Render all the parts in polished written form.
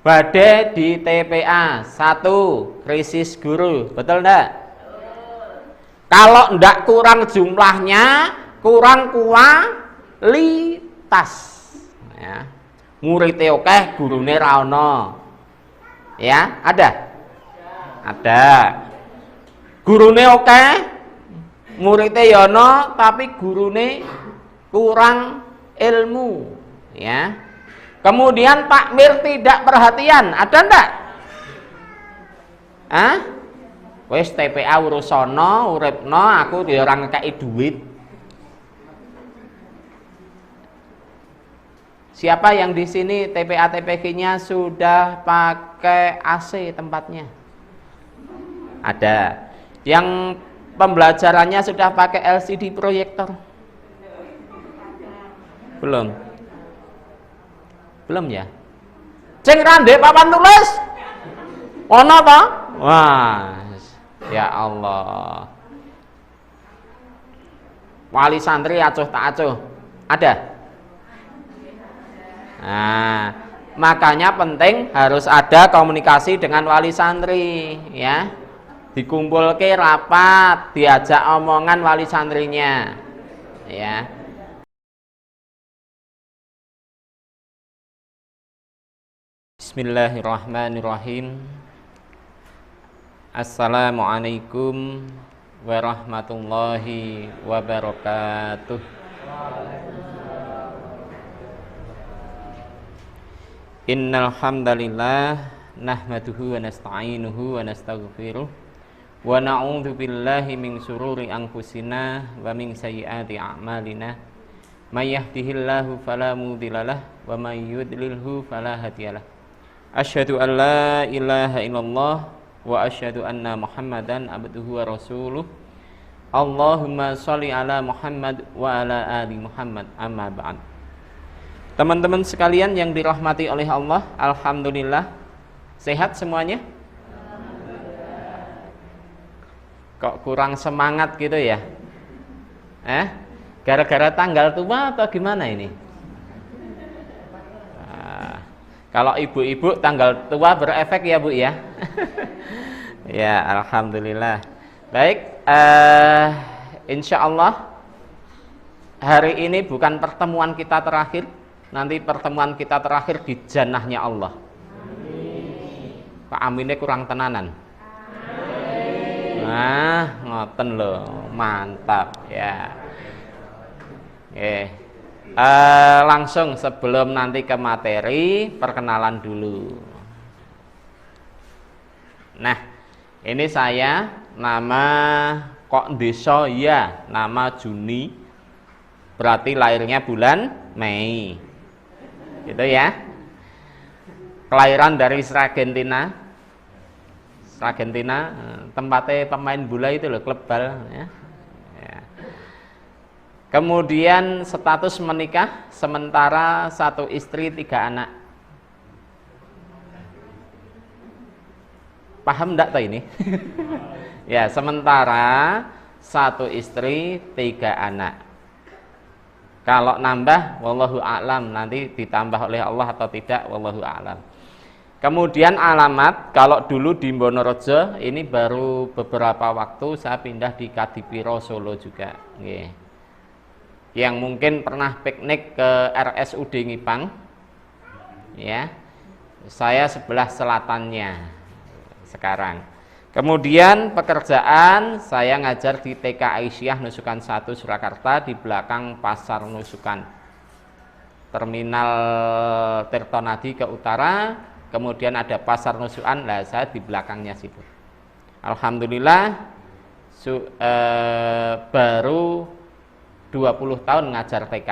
Badai di TPA 1 krisis guru, betul enggak? Kalau enggak kurang jumlahnya, kurang kualitas ya. Muridé akeh, gurune ra ono. Ya, ada? Ada. Gurune akeh, muridé ya ono, tapi gurune kurang ilmu, ya. Kemudian takmir tidak perhatian, ada enggak? Hah? Wis TPA urusono, uripno, aku ya ora ngekeki duit. Siapa yang di sini TPA TPG-nya sudah pakai AC tempatnya? Ada. Yang pembelajarannya sudah pakai LCD proyektor? Belum. Belum ya? Sing randhe papan tulis. Ono apa? Wah, ya Allah. Wali santri acuh tak acuh. Ada? Nah, makanya penting harus ada komunikasi dengan wali santri, ya. Dikumpulke rapat, diajak omongan wali santrinya, ya. Bismillahirrahmanirrahim. Assalamualaikum warahmatullahi wabarakatuh. Innal hamdalillah nahmaduhu wa nasta'inuhu wa nastaghfiruh wa na'udzu billahi min syururi anfusina wa min sayyiati a'malina. May yahdihillahu fala mudhillalah wa may yudlilhu fala hadiyalah. Asyhadu an la ilaha illallah wa asyhadu anna Muhammadan abduhu wa rasuluh. Allahumma sholli ala Muhammad wa ala ali Muhammad, amma ba'd. Teman-teman sekalian yang dirahmati oleh Allah, alhamdulillah sehat semuanya? Kok kurang semangat gitu ya? Gara-gara tanggal tua atau gimana ini? Kalau ibu-ibu tanggal tua berefek ya Bu ya. Ya, alhamdulillah. Baik, insya Allah hari ini bukan pertemuan kita terakhir. Nanti pertemuan kita terakhir di jannahnya Allah. Pak aminnya kurang tenanan. Nah, ngoten loh, mantap ya. Oke. Langsung sebelum nanti ke materi, perkenalan dulu. Nah, ini saya, nama kok Deso ya, nama Juni, berarti lahirnya bulan Mei, gitu ya. Kelahiran dari Argentina, tempatnya pemain bola itu loh, klub bal ya. Kemudian status menikah, sementara 1 istri 3 anak. Paham enggak toh ini? Ya, sementara 1 istri 3 anak. Kalau nambah, wallahu a'lam, nanti ditambah oleh Allah atau tidak, wallahu a'lam. Kemudian alamat, kalau dulu di Bonorejo, ini baru beberapa waktu saya pindah di Kadipiro Solo juga. Yang mungkin pernah piknik ke RSUD Ngipang, ya, saya sebelah selatannya sekarang. Kemudian pekerjaan, saya ngajar di TK Aisyah Nusukan 1 Surakarta, di belakang Pasar Nusukan, Terminal Tirtonadi ke utara. Kemudian ada Pasar Nusukan, lah saya di belakangnya situ. Alhamdulillah baru 20 tahun ngajar TK.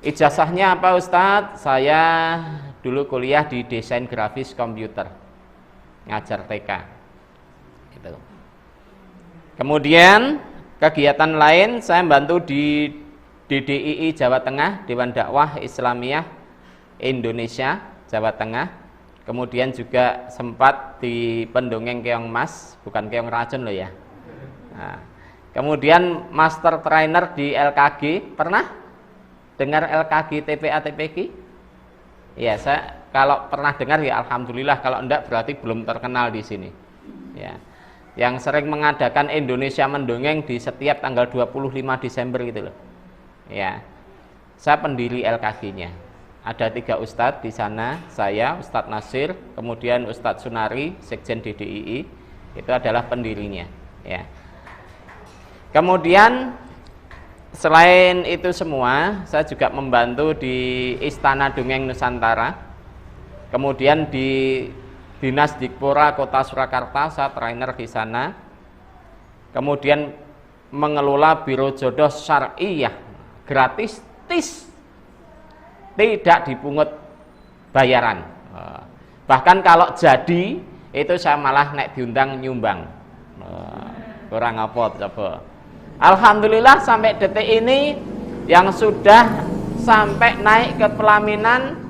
Ijazahnya apa Ustadz? Saya dulu kuliah di desain grafis komputer, ngajar TK gitu. Kemudian kegiatan lain, saya bantu di DDII Jawa Tengah, Dewan Dakwah Islamiyah Indonesia Jawa Tengah. Kemudian juga sempat di pendongeng keong mas, bukan keong racun loh ya. Nah, kemudian master trainer di LKG, pernah dengar LKG TPA TPG? Ya, saya Kalau pernah dengar ya alhamdulillah, kalau enggak berarti belum terkenal di sini. Ya. Yang sering mengadakan Indonesia Mendongeng di setiap tanggal 25 Desember gitu loh. Ya. Saya pendiri LKG-nya. Ada 3 ustadz di sana, saya, Ustadz Nasir, kemudian Ustadz Sunari, Sekjen DDII, itu adalah pendirinya. Ya. Kemudian selain itu semua, saya juga membantu di Istana Dongeng Nusantara. Kemudian di Dinas Dikpora Kota Surakarta, saya trainer di sana. Kemudian mengelola Biro Jodoh Syariah, gratis, tidak dipungut bayaran. Bahkan kalau jadi, itu saya malah naik diundang nyumbang. Kurang apa coba. Alhamdulillah sampai detik ini yang sudah sampai naik ke pelaminan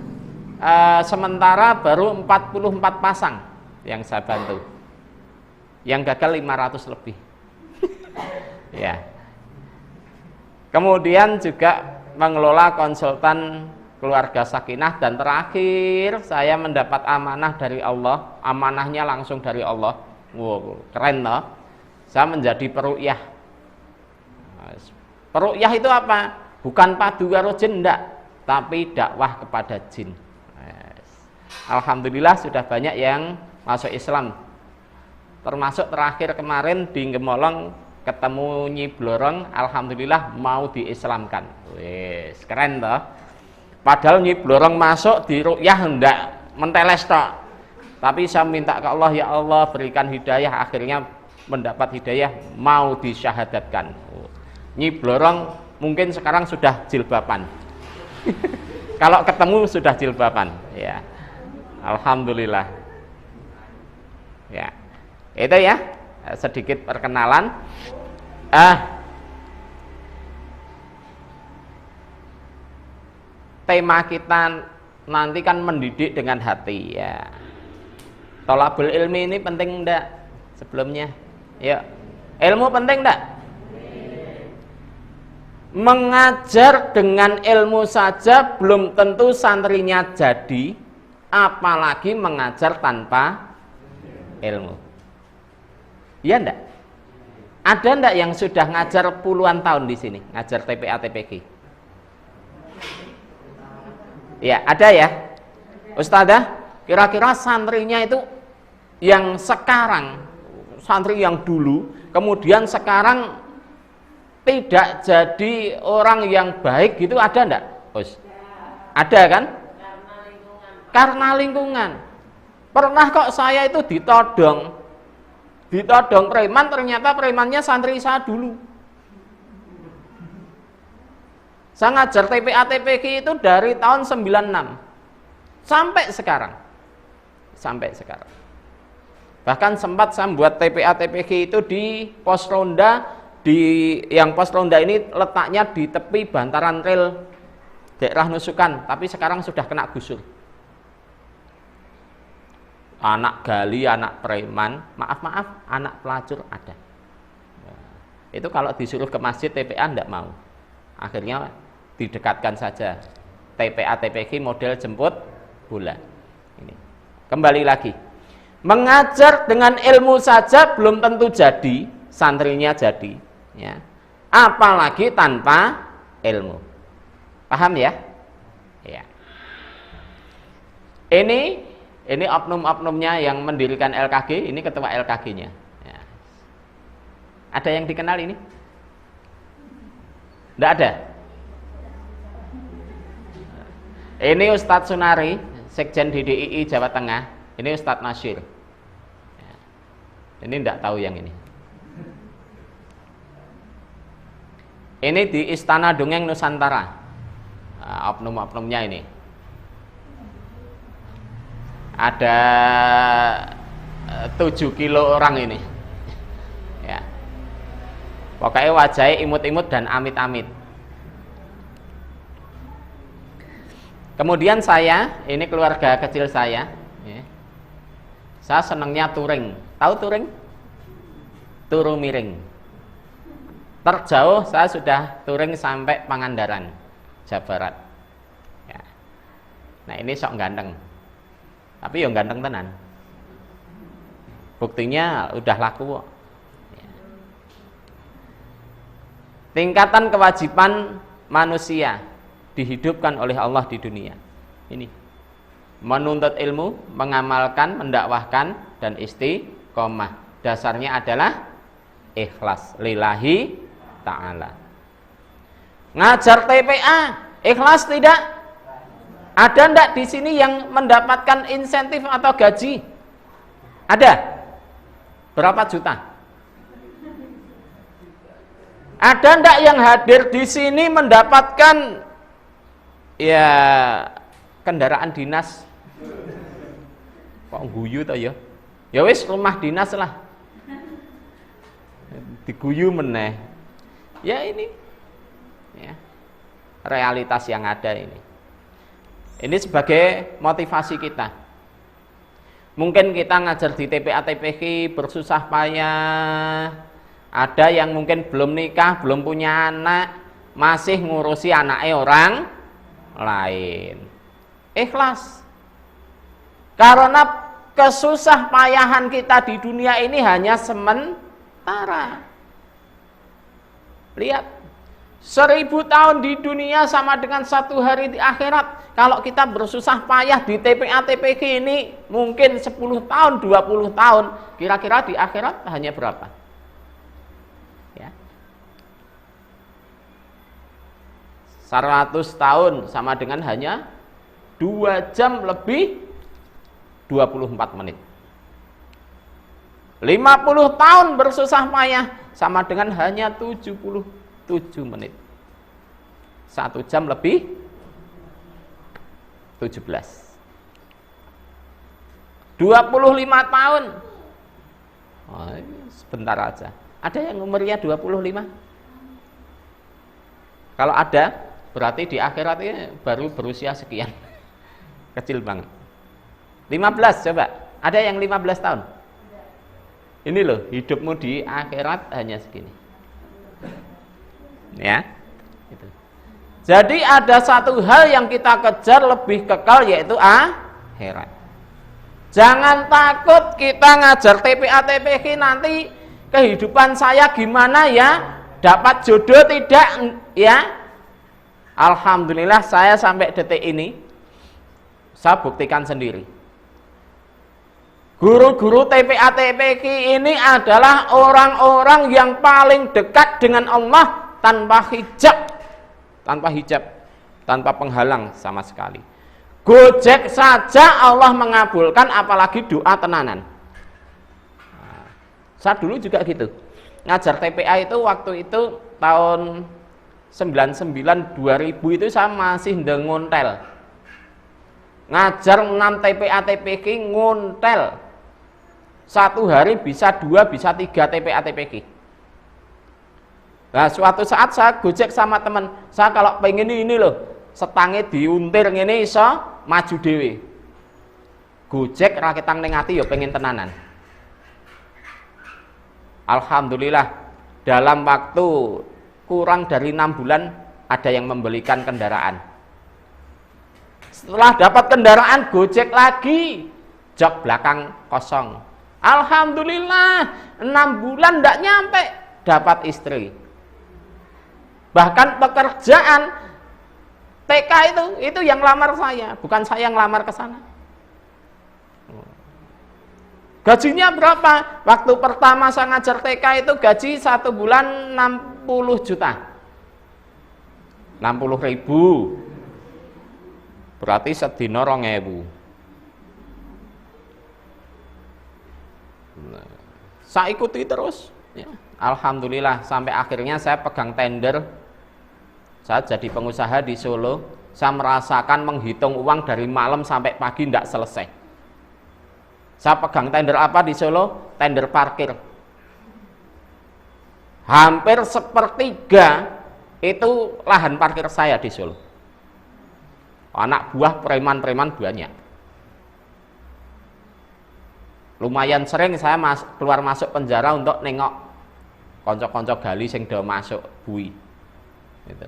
sementara baru 44 pasang yang saya bantu. Yang gagal 500 lebih. Ya. Kemudian juga mengelola konsultan keluarga sakinah, dan terakhir saya mendapat amanah dari Allah. Amanahnya langsung dari Allah. Wow, keren toh. Saya menjadi peruqyah. Peruqyah itu apa? Bukan padu karo jin, enggak, tapi dakwah kepada jin. Alhamdulillah sudah banyak yang masuk Islam. Termasuk terakhir kemarin di Gemolong ketemu Nyi Blorong, alhamdulillah mau diislamkan. Wes, keren toh. Padahal Nyi Blorong masuk di ruqyah enggak menteles toh. Tapi saya minta ke Allah, ya Allah berikan hidayah, akhirnya mendapat hidayah, mau disyahadatkan. Nyi Blorong mungkin sekarang sudah jilbaban. Kalau ketemu sudah jilbaban, ya. Alhamdulillah. Ya. Itu ya, sedikit perkenalan. Tema kita nanti kan mendidik dengan hati ya. Thalabul ilmi ini penting enggak sebelumnya? Ya. Ilmu penting enggak? Mengajar dengan ilmu saja belum tentu santrinya jadi, apalagi mengajar tanpa ilmu. Iya enggak? Ada enggak yang sudah ngajar puluhan tahun di sini, ngajar TPA TPG? Ya, ada ya. Ustadzah, kira-kira santrinya itu yang sekarang, santri yang dulu, kemudian sekarang tidak jadi orang yang baik gitu, ada enggak? Ada kan? Karena lingkungan. Pernah kok saya itu ditodong preman, ternyata premannya santri saya dulu. Saya ngajar TPA TPG itu dari tahun 96 sampai sekarang. Bahkan sempat saya buat TPA TPG itu di pos ronda, yang pos ronda ini letaknya di tepi bantaran rel daerah Nusukan, tapi sekarang sudah kena gusur. Anak gali, anak preman, maaf, anak pelacur ada. Itu kalau disuruh ke masjid TPA enggak mau. Akhirnya didekatkan saja TPA TPG model jemput bola. Ini. Kembali lagi. Mengajar dengan ilmu saja belum tentu jadi, santrinya jadi, ya. Apalagi tanpa ilmu. Paham ya? Ya. Ini oknum-oknumnya yang mendirikan LKG, ini ketua LKG-nya. Ya. Ada yang dikenal ini? Tidak ada. Ini Ustadz Sunari, Sekjen DDII Jawa Tengah. Ini Ustadz Nasir. Ya. Ini tidak tahu yang ini. Ini di Istana Dongeng Nusantara. Nah, oknum-oknumnya ini. Ada 7 kilo orang ini. Ya. Pokoknya wajahnya imut-imut dan amit-amit. Kemudian saya, ini keluarga kecil saya, ya. Saya senangnya touring. Tahu touring? Turu miring. Terjauh saya sudah touring sampai Pangandaran, Jawa Barat. Ya. Nah ini sok ganteng. Tapi yang ganteng tenan. Buktinya udah laku kok. Tingkatan kewajiban manusia dihidupkan oleh Allah di dunia. Ini menuntut ilmu, mengamalkan, mendakwahkan, dan istiqomah. Dasarnya adalah ikhlas lillahi ta'ala. Ngajar TPA, ikhlas tidak? Ada ndak di sini yang mendapatkan insentif atau gaji? Ada? Berapa juta? Ada ndak yang hadir di sini mendapatkan ya kendaraan dinas? Kok guyu to ya? Ya wis rumah dinas lah. Diguyu meneh. Ya ini. Ya. Realitas yang ada ini. Ini sebagai motivasi kita. Mungkin kita ngajar di TPA TPQ bersusah payah. Ada yang mungkin belum nikah, belum punya anak, masih ngurusi anaknya orang lain. Ikhlas. Karena kesusah payahan kita di dunia ini hanya sementara. Lihat, 1000 tahun di dunia sama dengan 1 hari di akhirat. Kalau kita bersusah payah di TPA TPQ ini mungkin 10 tahun, 20 tahun, kira-kira di akhirat hanya berapa? Ya. 100 tahun sama dengan hanya 2 jam lebih 24 menit. 50 tahun bersusah payah sama dengan hanya 77 menit. 1 jam lebih 17. 25 tahun. Oh, sebentar aja. Ada yang umurnya 25? Kalau ada, berarti di akhirat ini baru berusia sekian. Kecil banget. 15 coba. Ada yang 15 tahun? Ini loh, hidupmu di akhirat hanya segini. Ya. Gitu. Jadi ada satu hal yang kita kejar lebih kekal, yaitu akhirat. Jangan takut kita ngajar TPA TPQ nanti kehidupan saya gimana ya? Dapat jodoh tidak ya? Alhamdulillah saya sampai detik ini saya buktikan sendiri. Guru-guru TPA TPQ ini adalah orang-orang yang paling dekat dengan Allah tanpa hijab, tanpa penghalang sama sekali. Gojek saja Allah mengabulkan, apalagi doa tenanan. Nah, saya dulu juga gitu. Ngajar TPA itu waktu itu tahun 99 2000 itu saya masih ngontel. Ngajar 6 TPA TPQ ngontel. 1 hari bisa 2, bisa 3 TPA TPQ. Nah, suatu saat saya gojek sama teman, saya kalau pengen ini loh, setangnya diuntir ngene iso maju dewe. Gojek raketang ning ati ya pengen tenanan. Alhamdulillah dalam waktu kurang dari 6 bulan ada yang membelikan kendaraan. Setelah dapat kendaraan, gojek lagi, jok belakang kosong. Alhamdulillah 6 bulan ndak nyampe dapat istri. Bahkan pekerjaan TK itu yang lamar saya, bukan saya yang lamar ke sana. Gajinya berapa? Waktu pertama saya ngajar TK itu gaji 1 bulan 60 juta. 60 ribu. Berarti sedina 2000. Saya ikuti terus ya. Alhamdulillah sampai akhirnya saya pegang tender. Saya jadi pengusaha di Solo. Saya merasakan menghitung uang dari malam sampai pagi tidak selesai. Saya pegang tender apa di Solo? Tender parkir. Hampir 1/3 itu lahan parkir saya di Solo. Anak buah preman-preman banyak. Lumayan sering saya keluar masuk penjara untuk nengok konco-konco gali sing do masuk bui. Gitu.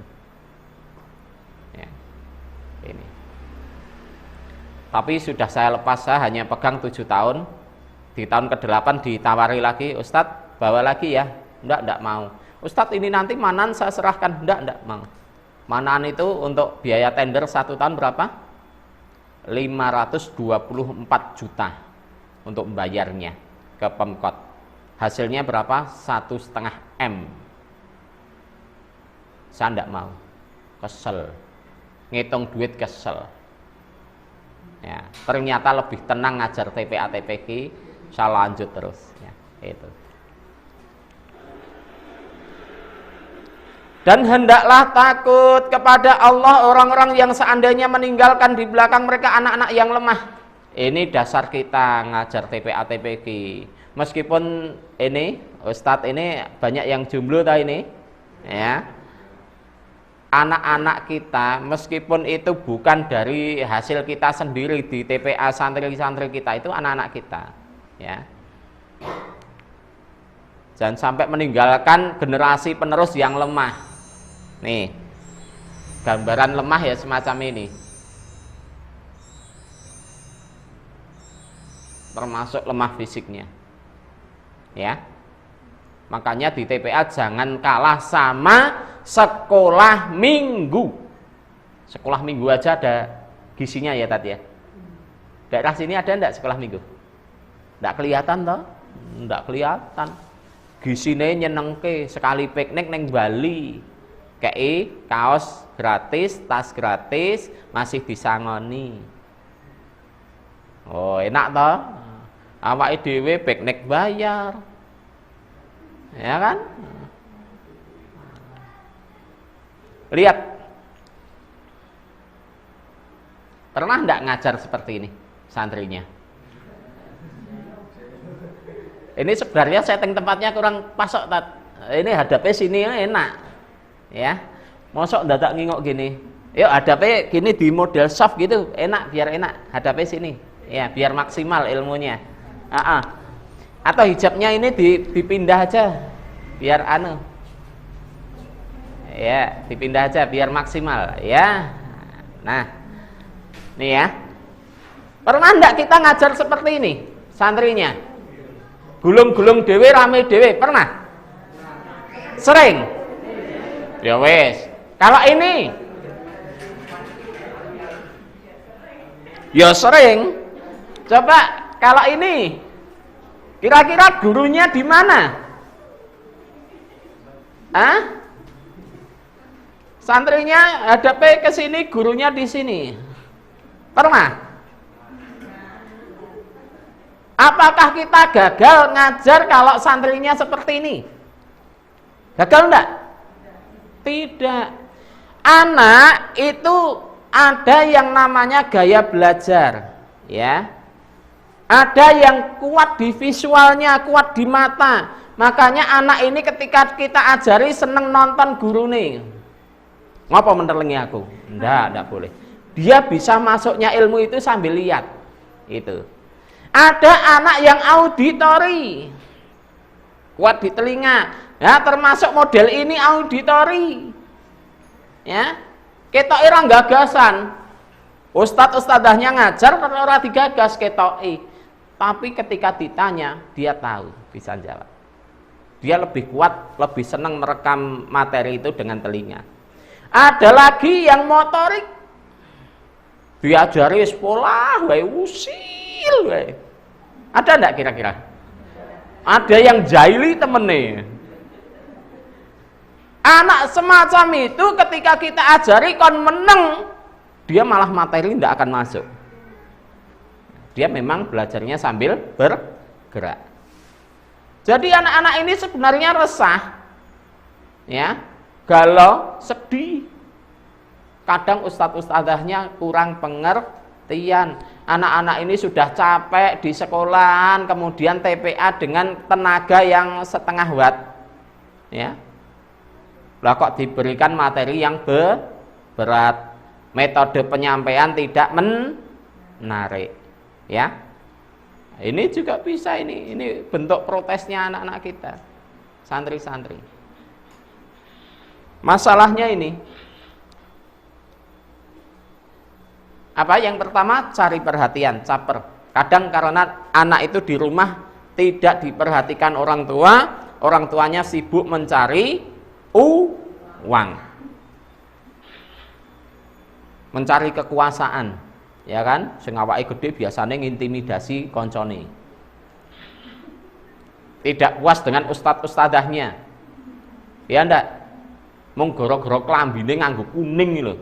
Ya. Ini. Tapi sudah saya lepas, saya hanya pegang 7 tahun. Di tahun ke-8 ditawari lagi, Ustadz bawa lagi ya. Enggak mau. Ustadz ini nanti manan saya serahkan. Enggak mau. Manan itu untuk biaya tender 1 tahun berapa? 524 juta untuk membayarnya ke Pemkot. Hasilnya berapa? 1,5 M. Saya enggak mau. Kesel. Ngitung duit kesel. Ya, ternyata lebih tenang ngajar TPA TPQ, saya lanjut terus ya, itu. Dan hendaklah takut kepada Allah orang-orang yang seandainya meninggalkan di belakang mereka anak-anak yang lemah. Ini dasar kita ngajar TPA TPQ. Meskipun ini Ustadz ini banyak yang jomblo tah ini ya. Anak-anak kita meskipun itu bukan dari hasil kita sendiri di TPA santri-santri kita, itu anak-anak kita ya. Jangan sampai meninggalkan generasi penerus yang lemah. Nih gambaran lemah ya semacam ini, termasuk lemah fisiknya ya. Makanya di TPA jangan kalah sama sekolah minggu. Sekolah minggu aja ada gisinya ya Tat ya. Daerah sini ada enggak sekolah minggu? Enggak kelihatan toh? Enggak kelihatan. Gisine nyenengke, sekali piknik neng Bali. Kei kaos gratis, tas gratis, masih disangoni. Oh, enak toh? Awake dhewe piknik bayar. Ya kan? Lihat, pernah enggak ngajar seperti ini santrinya? Ini sebenarnya setting tempatnya kurang pasok Tat. Ini hadapnya sini enak ya. Mosok dadak ngingok gini. Yuk hadapnya gini di model soft gitu, enak, biar enak hadapnya sini ya, biar maksimal ilmunya. Atau hijabnya ini dipindah aja biar anu ya, dipindah aja biar maksimal ya. Nah nih ya, pernah enggak kita ngajar seperti ini santrinya? Gulung-gulung dewe, rame dewe, pernah? Sering? Ya wes. Kalau ini ya sering. Coba kalau ini kira-kira gurunya di mana? Santrinya hadapnya ke sini, gurunya di sini. Pernah? Apakah kita gagal ngajar kalau santrinya seperti ini? Gagal enggak? Tidak. Anak itu ada yang namanya gaya belajar, ya. Ada yang kuat di visualnya, kuat di mata. Makanya anak ini ketika kita ajari seneng nonton guru nih. Ngapa menelengi aku? Enggak boleh. Dia bisa masuknya ilmu itu sambil lihat. Itu. Ada anak yang auditori. Kuat di telinga. Ya, termasuk model ini auditori. Ya. Ketok irang gagasan. Ustadz-ustadzahnya ngajar ora digagas ketoki. Tapi ketika ditanya, dia tahu, bisa jawab. Dia lebih kuat, lebih senang merekam materi itu dengan telinga. Ada lagi yang motorik. Diajari sekolah, wae usil, wae. Ada enggak kira-kira? Ada yang jahili temennya. Anak semacam itu ketika kita ajari kon meneng, dia malah materi tidak akan masuk. Dia memang belajarnya sambil bergerak. Jadi anak-anak ini sebenarnya resah, ya, galau, sedih. Kadang ustadz-ustadzahnya kurang pengertian. Anak-anak ini sudah capek di sekolahan, kemudian TPA dengan tenaga yang setengah watt, ya. Lah kok diberikan materi yang berat, metode penyampaian tidak menarik, ya. Ini juga bisa, ini bentuk protesnya anak-anak kita, santri-santri. Masalahnya ini, Apa yang pertama? Cari perhatian, caper. Kadang karena anak itu di rumah tidak diperhatikan orang tua, orang tuanya sibuk mencari uang, mencari kekuasaan, ya kan? Sing awake gede biasanya ngintimidasi koncone. Tidak puas dengan ustadz-ustadahnya, ya ndak? Mung goro-goro klambine nganggo kuning lho,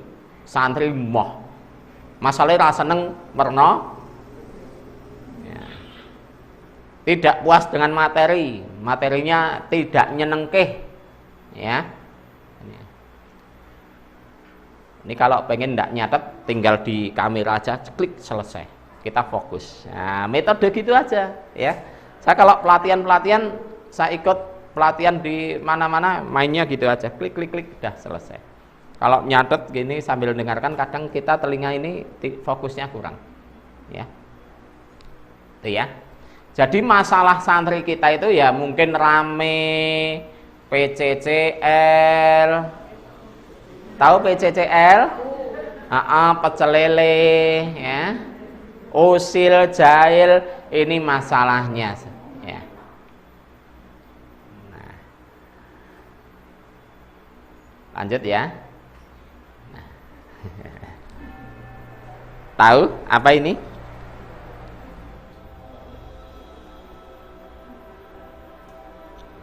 santri moh. Masalahnya rasa seneng merno. Ya. Tidak puas dengan materi, materinya tidak nyenengke, ya. Ini kalau pengen ndak nyatet, tinggal di kamera aja, klik selesai. Kita fokus. Nah, metode gitu aja, ya. Saya kalau pelatihan, saya ikut pelatihan di mana-mana, mainnya gitu aja, klik, udah selesai. Kalau nyatet gini sambil dengarkan, kadang kita telinga ini fokusnya kurang, ya. Itu ya. Jadi masalah santri kita itu ya mungkin rame, PCCL, tahu PCCL? Pecel lele, ya. Usil, jahil, ini masalahnya, ya. Nah. Lanjut ya. Nah. Tahu apa ini?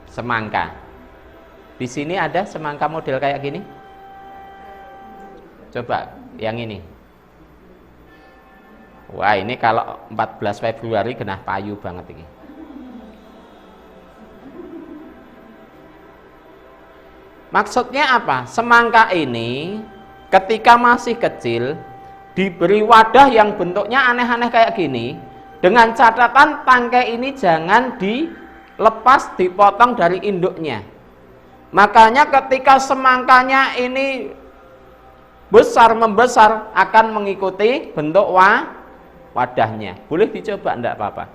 Semangka. Di sini ada semangka model kayak gini. Coba yang ini. Wah, ini kalau 14 Februari genah payu banget ini. Maksudnya apa? Semangka ini ketika masih kecil diberi wadah yang bentuknya aneh-aneh kayak gini, dengan catatan tangkai ini jangan dilepas, dipotong dari induknya. Makanya ketika semangkanya ini membesar akan mengikuti bentuk wadahnya. Boleh dicoba, enggak apa-apa,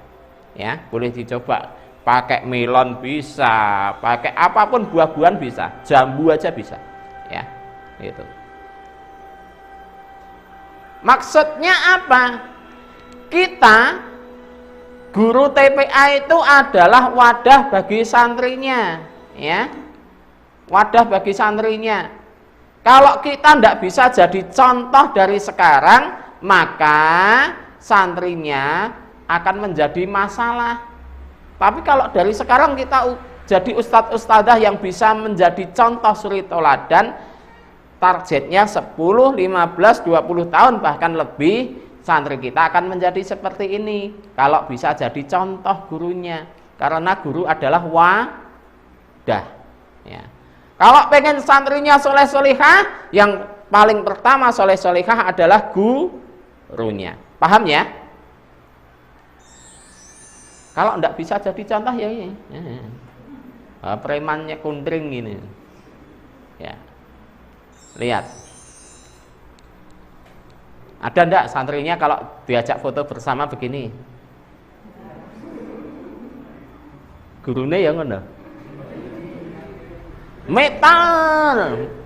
ya. Boleh dicoba, pakai melon bisa, pakai apapun, buah-buahan bisa, jambu aja bisa, ya. Gitu. Maksudnya apa? Kita guru TPA itu adalah wadah bagi santrinya, ya. Wadah bagi santrinya. Kalau kita tidak bisa jadi contoh dari sekarang, maka santrinya akan menjadi masalah. Tapi kalau dari sekarang kita jadi ustadz-ustadzah yang bisa menjadi contoh suri toladan, targetnya 10, 15, 20 tahun bahkan lebih, santri kita akan menjadi seperti ini. Kalau bisa jadi contoh gurunya, karena guru adalah wadah, ya. Kalau pengen santrinya soleh-solihah, yang paling pertama soleh-solihah adalah gurunya. Paham ya? Kalau enggak bisa jadi contoh ya ini. Premannya kundring ini. Ya. Lihat. Ada enggak santrinya kalau diajak foto bersama begini? Gurunya ya ngono.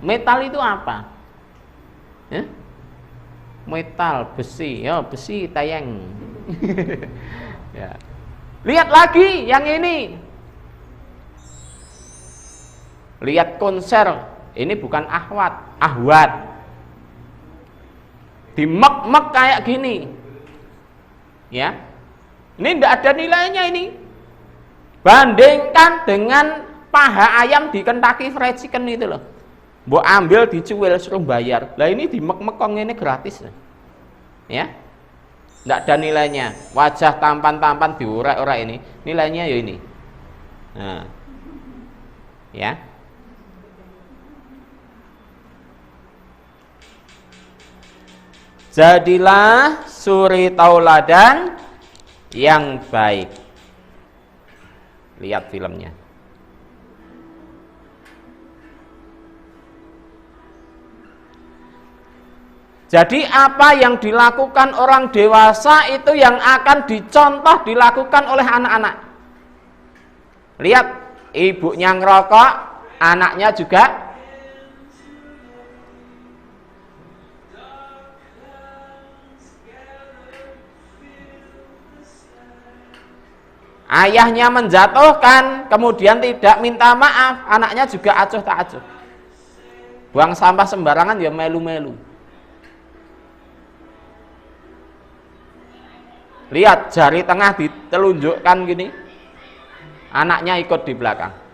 Metal itu apa? Ya? Metal, besi, ya besi tayang. Ya. Lihat lagi yang ini. Lihat konser, ini bukan ahwat. Dimek-mek kayak gini. Ya. Ini tidak ada nilainya ini. Bandingkan dengan paha ayam di Kentucky Fried Chicken itu loh. Mbok ambil dicuil suruh bayar. Lah ini dimek-mekong ini gratis. Ya. Enggak ada nilainya. Wajah tampan-tampan diurai-urai ini, nilainya ya ini. Nah. Ya. Jadilah suri tauladan yang baik. Lihat filmnya. Jadi apa yang dilakukan orang dewasa itu yang akan dicontoh dilakukan oleh anak-anak. Lihat, ibunya ngerokok, anaknya juga. Ayahnya menjatuhkan, kemudian tidak minta maaf, anaknya juga acuh tak acuh. Buang sampah sembarangan ya melu-melu. Lihat jari tengah ditelunjukkan gini, anaknya ikut di belakang.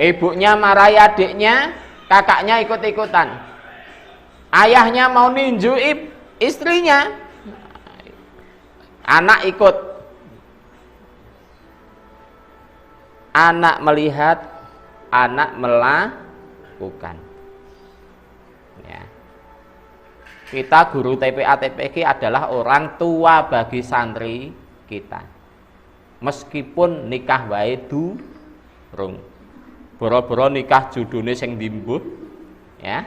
Ibunya marahi adiknya, kakaknya ikut-ikutan. Ayahnya mau ninju istrinya, anak ikut. Anak melihat, anak melakukan. Ya. Kita guru TPA TPG adalah orang tua bagi santri kita. Meskipun nikah wae durung. Boro-boro nikah judune sing dimbuh, ya.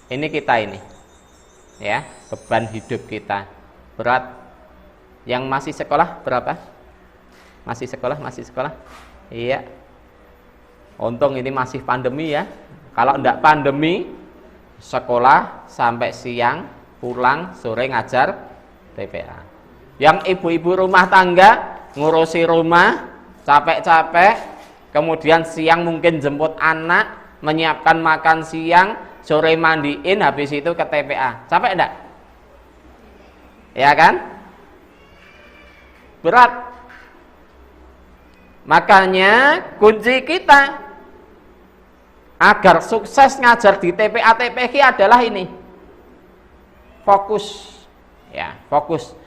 Ini kita ini, ya, beban hidup kita berat. Yang masih sekolah berapa? Masih sekolah? Iya. Untung ini masih pandemi ya. Kalau enggak pandemi, sekolah sampai siang, pulang sore ngajar TPA. Yang ibu-ibu rumah tangga ngurusi rumah capek-capek, kemudian siang mungkin jemput anak, menyiapkan makan siang, sore mandiin, habis itu ke TPA. Capek enggak? Ya kan? Berat. Makanya kunci kita agar sukses ngajar di TPA TPG adalah ini. Fokus. Ya, fokus.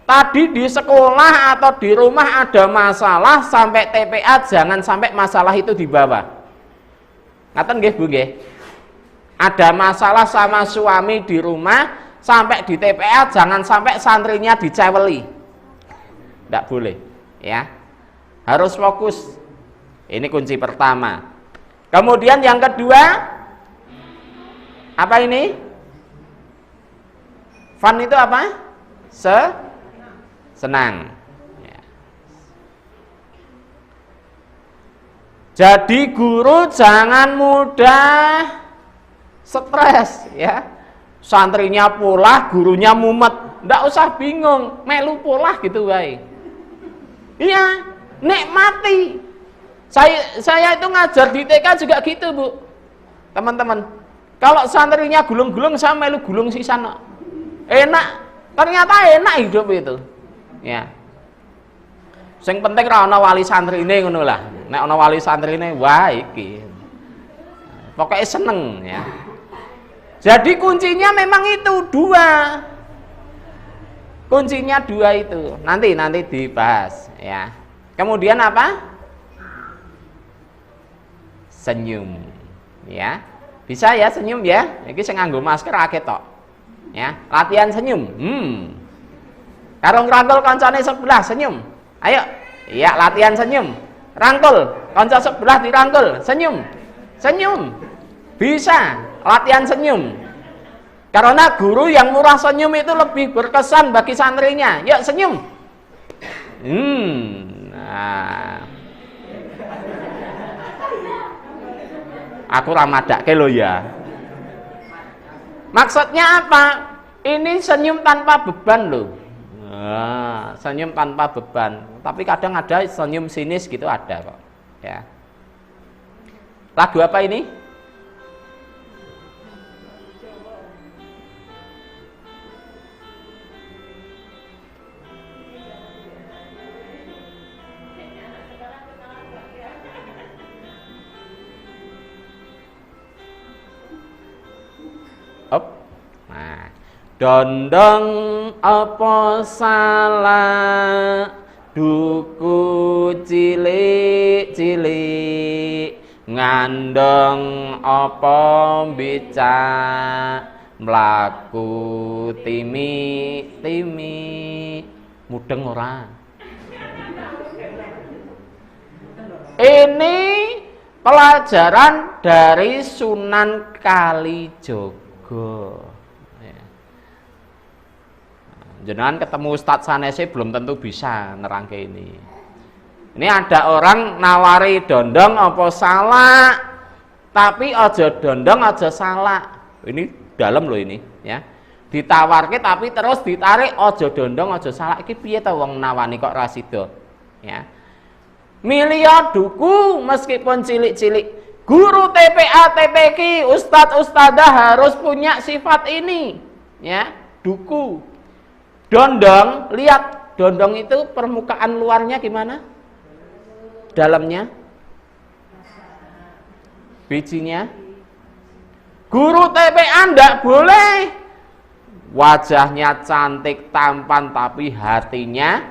Tadi di sekolah atau di rumah ada masalah, sampai TPA jangan sampai masalah itu dibawa. Ngaten nggih Bu nggih? Ada masalah sama suami di rumah, sampai di TPA jangan sampai santrinya diceweli. Tidak boleh, ya. Harus fokus. Ini kunci pertama. Kemudian yang kedua, apa ini? Fun itu apa? Senang. Ya. Jadi guru jangan mudah stres, ya. Santrinya polah, gurunya mumet, ndak usah bingung, melu polah gitu wae. Iya, nikmati. Saya itu ngajar di TK juga gitu, Bu. Teman-teman. Kalau santrinya gulung-gulung, saya melu gulung sisana. Enak, ternyata enak hidup itu. Ya. Sing penting ra ana wali santrine ngono lah. Nek ana wali santrine wah iki. Pokoknya seneng ya. Jadi kuncinya memang itu dua. Kuncinya dua itu. Nanti dibahas ya. Kemudian apa? Senyum. Ya. Bisa ya senyum ya. Iki sing nganggo masker akeh tok. Ya, latihan senyum. Karo ngrangkul kancane sebelah senyum. Ayo. Iya, latihan senyum. Rangkul, kanca sebelah dirangkul, senyum. Senyum. Bisa latihan senyum. Karena guru yang murah senyum itu lebih berkesan bagi santrinya. Yuk senyum. Nah. Aku ramadake lo ya. Maksudnya apa? Ini senyum tanpa beban loh. Nah, senyum tanpa beban. Tapi kadang ada senyum sinis gitu ada kok. Ya. Lagu apa ini? Nah, dondong apa salah duku cilik-cilik ngandong apa bicak mlaku timi-timi mudeng ora. Ini pelajaran dari Sunan Kalijaga. surga. Ya. Jenengan ketemu Ustadz sanese belum tentu bisa nerangke ini. Ini ada orang nawari dondong apa salak, tapi aja dondong aja salak. Ini dalam loh ini, ya. Ditawarke tapi terus ditarik aja dondong aja salak. Iki piye ta wong nawani kok ra sida, ya. Milih duku meskipun cilik-cilik. Guru TPA TPQ, ustadz ustadzah harus punya sifat ini, ya. Duku. Dondong, lihat dondong itu permukaan luarnya gimana? Dalamnya? Bijinya? Guru TPA ndak boleh. Wajahnya cantik, tampan, tapi hatinya,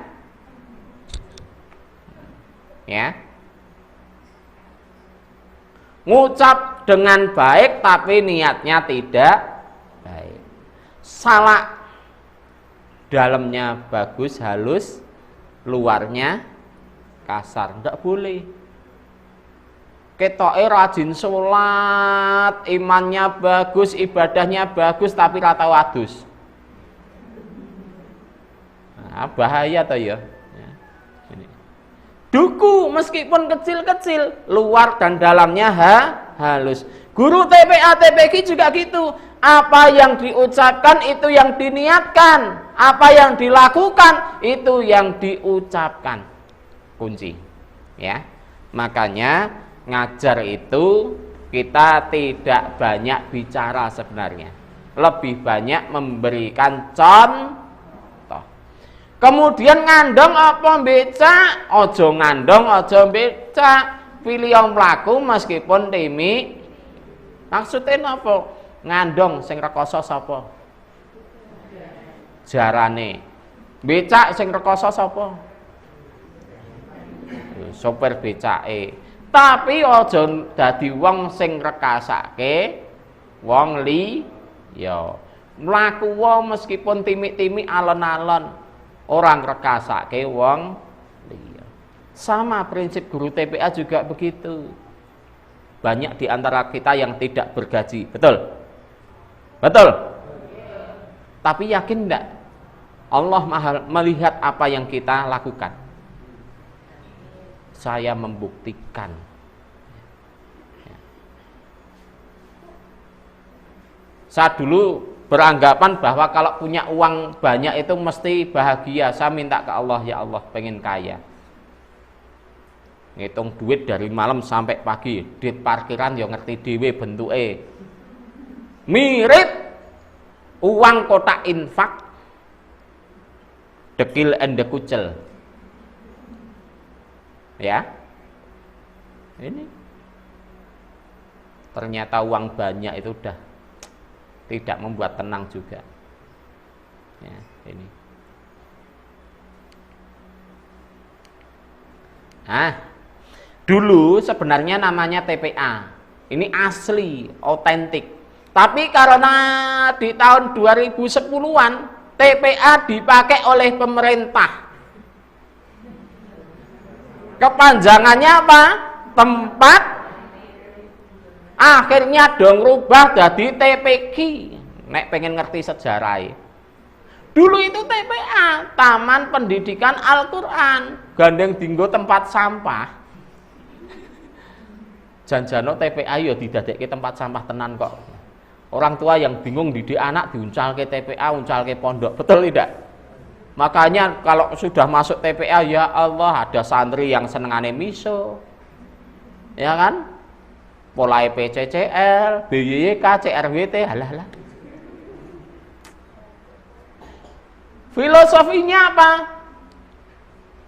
ya, ngucap dengan baik tapi niatnya tidak baik. Salak, dalamnya bagus, halus, luarnya kasar, ndak boleh. Ketoke rajin sholat, imannya bagus, ibadahnya bagus, tapi rata wadus. Nah, bahaya toh ya. Duku meskipun kecil-kecil, luar dan dalamnya halus. Guru TPA TPQ juga gitu. Apa yang diucapkan itu yang diniatkan, apa yang dilakukan itu yang diucapkan. Kunci, ya. Makanya ngajar itu kita tidak banyak bicara sebenarnya, lebih banyak memberikan contoh. Kemudian ngandong apa becak, ojo ngandong ojo becak, pilih yang mlaku meskipun timi. Maksudnya apa? Ngandong sing rekoso sapa? Jarane. Becak sing rekoso sapa? Sopir becake. Tapi ojo dadi wong sing rekasake wong liya. Mlaku wae meskipun timik-timik alon-alon. Orang rekasake wong liya. Sama prinsip guru TPA juga begitu. Banyak di antara kita yang tidak bergaji, betul? Betul? Tapi yakin enggak? Allah melihat apa yang kita lakukan. Saya membuktikan. Saya dulu beranggapan bahwa kalau punya uang banyak itu mesti bahagia. Saya minta ke Allah, ya Allah pengen kaya. Ngitung duit dari malam sampai pagi, di parkiran yang ngerti dhewe bentuke. Mirip uang kotak infak, dekil ende kucel. Ya. Ini ternyata uang banyak itu udah tidak membuat tenang juga. Ya, ini. Dulu sebenarnya namanya TPA. Ini asli, otentik. Tapi karena di tahun 2010-an TPA dipakai oleh pemerintah. Kepanjangannya apa? Tempat. Akhirnya dong rubah jadi TPQ. Nek pengen ngerti sejarah. Dulu itu TPA, Taman Pendidikan Al-Quran. Gandeng dinggo tempat sampah. Janjano TPA ya didadekke tempat sampah tenan kok. Orang tua yang bingung didik anak diuncalke TPA, uncalke pondok. Betul tidak? Makanya kalau sudah masuk TPA, ya Allah, ada santri yang senengane miso. Ya kan? Mulai PCCL, BYK, CRWT, halah. Filosofinya apa?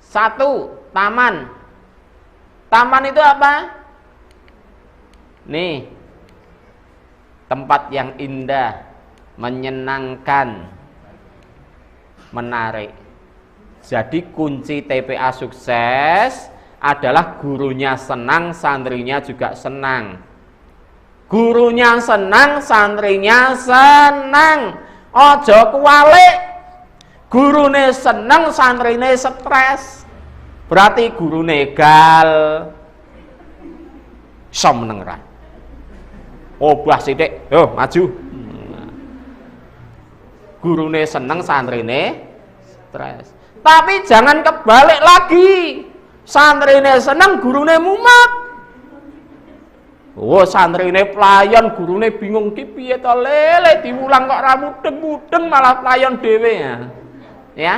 Satu, taman. Taman itu apa? Nih, tempat yang indah, menyenangkan, menarik. Jadi kunci TPA sukses adalah gurunya senang, santrinya juga senang. Gurunya senang, santrinya senang. Ojo kuwalik. Gurune senang, santrine stres. Berarti gurune gal. Iso meneng ra. Obah sithik, yo maju. Gurune seneng, santrine stres. Tapi jangan kebalik lagi. Santrine seneng, gurune mumet. Oh, santrine pelayan, gurune bingung ki piye to lele, diulang kok ra mudeng-mudeng malah pelayan dhewe ya. Ya.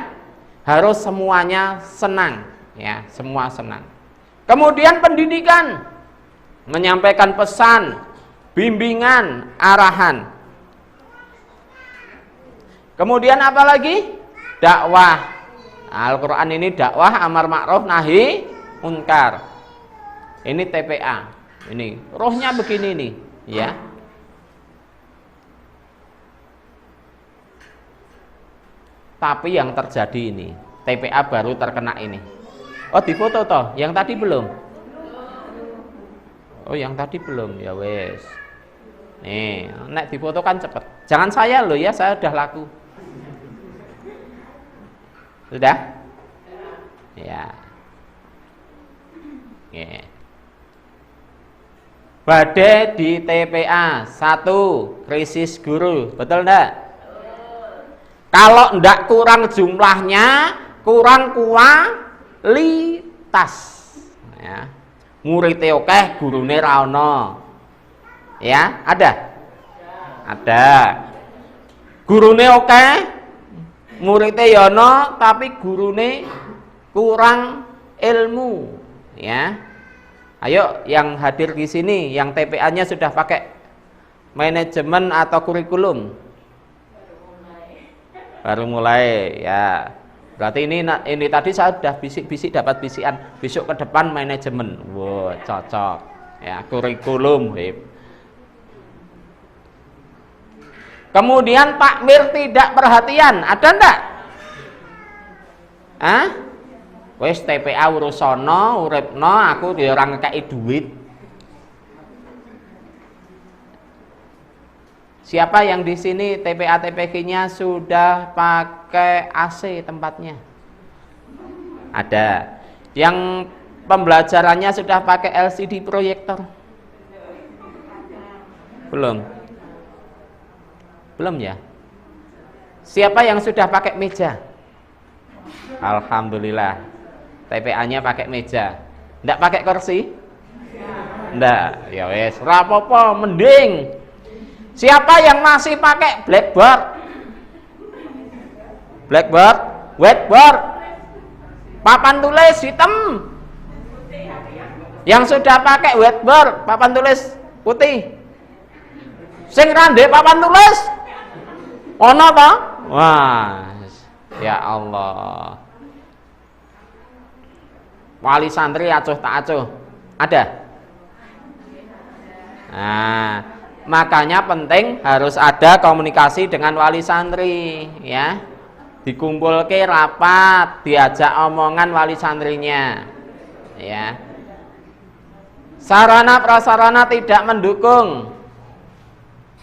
Harus semuanya senang, ya, semua senang. Kemudian pendidikan, menyampaikan pesan, bimbingan, arahan. Kemudian apa lagi? Dakwah. Al-Quran ini dakwah, amar ma'ruf, nahi munkar. Ini TPA. Ini rohnya begini nih, ya. Tapi yang terjadi ini, TPA baru terkena ini. Oh, difoto toh, yang tadi belum? Oh, yang tadi belum, ya wes. Nih, nek difoto kan cepet. Jangan saya loh ya, saya udah laku. Sudah? Ya. Nih. Badai di TPA 1, krisis guru, betul enggak? Kalau enggak kurang jumlahnya, kurang kualitas. Ya. Muridé akeh, gurune ra ono. Ya, ada? Ada. Gurune akeh, muridé ya ono, tapi gurune kurang ilmu, ya. Ayo yang hadir di sini, yang TPA-nya sudah pakai manajemen atau kurikulum? Baru mulai, ya. Berarti ini tadi saya sudah bisik-bisik dapat bisikan, besok ke depan manajemen. Wow, cocok. Ya, kurikulum. Kemudian Pak Mir tidak perhatian, ada enggak? Hah? Wes TPA urusono, uripno, aku dia orang ngekei duit. Siapa yang di sini TPA TPG-nya sudah pakai AC tempatnya? Ada. Yang pembelajarannya sudah pakai LCD proyektor? Belum. Belum ya? Siapa yang sudah pakai meja? Alhamdulillah. TPA-nya pakai meja. Enggak pakai kursi? Enggak. Ya wes, rapopo, mending. Siapa yang masih pakai blackboard? Blackboard, whiteboard, papan tulis hitam. Yang sudah pakai whiteboard, papan tulis putih. Sing randhe papan tulis. Ono ta? Wah, ya Allah. Wali santri acuh tak acuh. Ada? Nah, makanya penting harus ada komunikasi dengan wali santri, ya. Dikumpul ke rapat, diajak omongan wali santrinya, ya. Sarana prasarana tidak mendukung,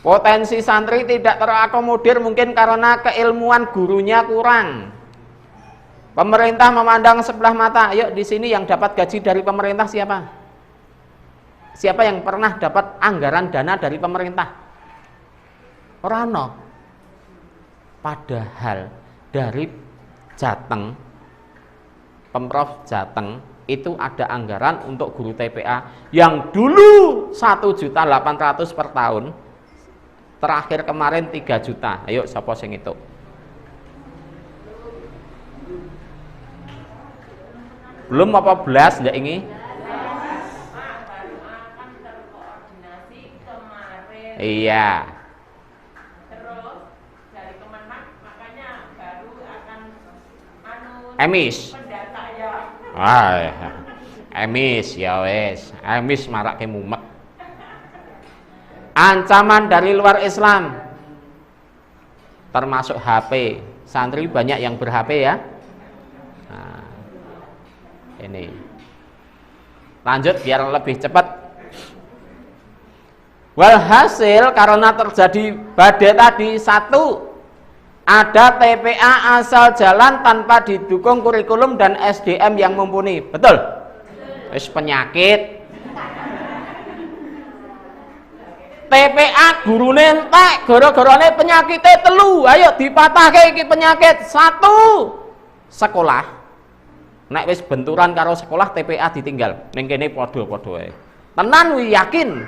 potensi santri tidak terakomodir mungkin karena keilmuan gurunya kurang. Pemerintah memandang sebelah mata. Ayo di sini yang dapat gaji dari pemerintah siapa? Siapa yang pernah dapat anggaran dana dari pemerintah? Orano. Padahal dari Jateng, Pemprov Jateng itu ada anggaran untuk guru TPA yang dulu 1.800.000 per tahun, terakhir kemarin 3 juta. Ayo siapa sing itu? Belum apa belas enggak ini? Iya. Terus dari Kemenmak makanya baru akan emis. Pendata ya. Ah, emis ya wes. Emis marake mumet. Ancaman dari luar Islam termasuk HP. Santri banyak yang ber-HP ya. Nah, ini. Lanjut biar lebih cepat. Walhasil karena terjadi badai tadi, 1, ada TPA asal jalan tanpa didukung kurikulum dan SDM yang mumpuni. Betul? Wis penyakit. TPA gurune entek gara-garane penyakite telu. Ayo dipatahke iki penyakit. 1, sekolah. Nek wis benturan karo sekolah TPA ditinggal. Ning kene padha-padha wae. Tenan wi yakin.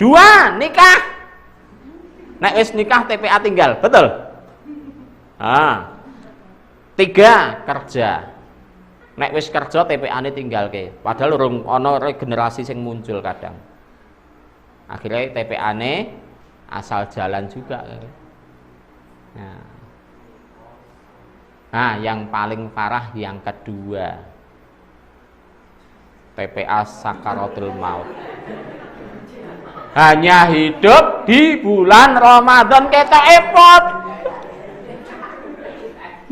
2, nikah. Nek wis nikah TPA tinggal, betul? 3, kerja. Nek wis kerja TPA-ne tinggalke. Padahal urung ana regenerasi sing muncul kadang. Akhirnya TPA-ne asal jalan juga. Nah, yang paling parah yang kedua, TPA sakaratul maut. Hanya hidup di bulan Ramadan ketok epot.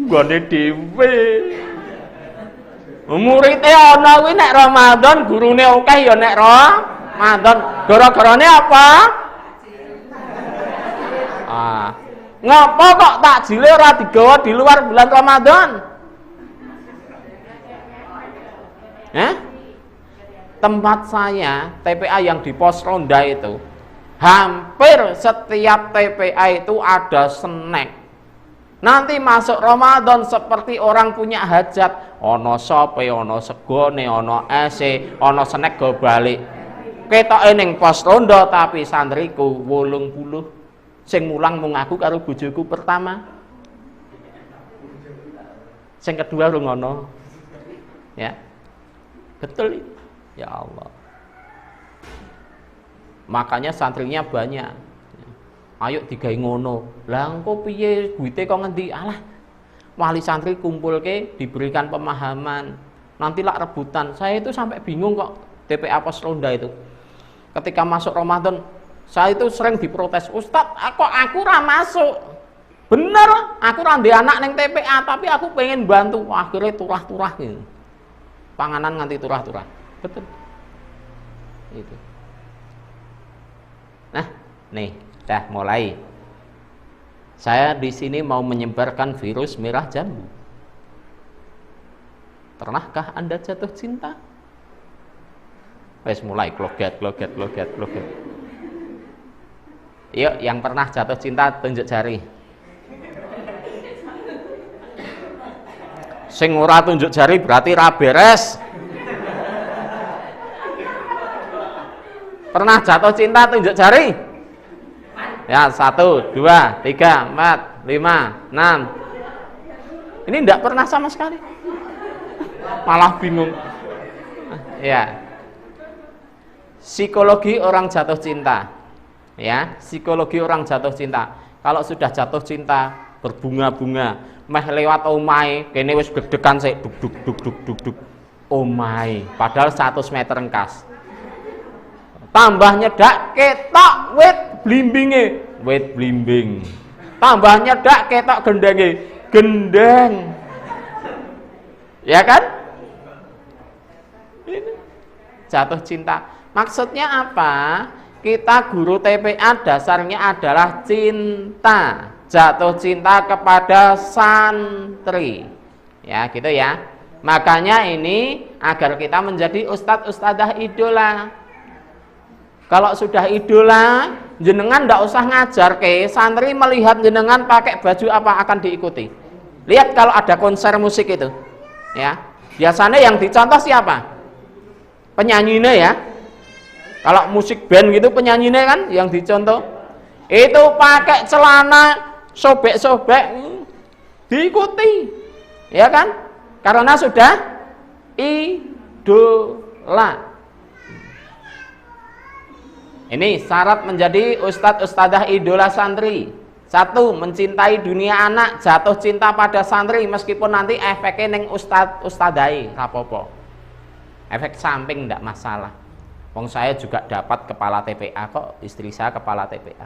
Gone dhewe. Muridé ana kuwi nek Ramadan gurune akeh ya nek Ramadan. Gara-garane apa? Ngapa kok takjile ora digawa di luar bulan Ramadan? Tempat saya TPA yang di pos ronda itu hampir setiap TPA itu ada snack. Nanti masuk Ramadan seperti orang punya hajat, ono sope, ono segone, ono ese, ono snack go balik. Ketoke ning pos ronda tapi santriku 80. Sing mulang mung aku karo bojoku pertama. Sing kedua rung ono. Ya. Betul itu. Ya Allah. Makanya santrinya banyak. Ayo digawe ngono. Lah engko piye duwite kok ngendi? Alah. Wali santri kumpulke diberikan pemahaman. Nanti lak rebutan. Saya itu sampai bingung kok TPA pos ronda itu. Ketika masuk Ramadan, saya itu sering diprotes, Ustadz, aku ora masuk. Bener, aku ora ndek anak ning TPA, tapi aku pengen bantu. Akhirnya turah-turah gitu. Panganan nganti turah-turah. Betul. Itu. Nah, nih, dah mulai. Saya di sini mau menyebarkan virus merah jambu. Pernahkah Anda jatuh cinta? Wes mulai gloget. Yuk, yang pernah jatuh cinta tunjuk jari. Sing ora tunjuk jari berarti ra beres. Pernah jatuh cinta tunjuk jari? Ya, 1, 2, 3, 4, 5, 6. Ini enggak pernah sama sekali. Malah bingung. Ya. Psikologi orang jatuh cinta. Ya, psikologi orang jatuh cinta. Kalau sudah jatuh cinta, berbunga-bunga, meh lewat omahe, kene wis deg-degan sik duk. Omahe, padahal 100 meter engkas. Tambah nyedak ketok wit blimbing. Tambah nyedak ketok gendeng. Ya kan? Ini jatuh cinta. Maksudnya apa? Kita guru TPA dasarnya adalah cinta. Jatuh cinta kepada santri. Ya, gitu ya. Makanya ini agar kita menjadi ustadz-ustadzah idola. Kalau sudah idola, jenengan ndak usah ngajar ke santri melihat jenengan pakai baju apa akan diikuti. Lihat kalau ada konser musik itu. Ya. Biasanya yang dicontoh siapa? Penyanyinya ya. Kalau musik band gitu penyanyinya kan yang dicontoh itu pakai celana sobek-sobek diikuti, ya kan? Karena sudah idola. Ini syarat menjadi ustadz-ustadzah idola santri. 1, mencintai dunia anak, jatuh cinta pada santri meskipun nanti efeknya neng ustadz-ustadzai rapopo. Efek samping tidak masalah. Wong saya juga dapat kepala TPA kok, istri saya kepala TPA.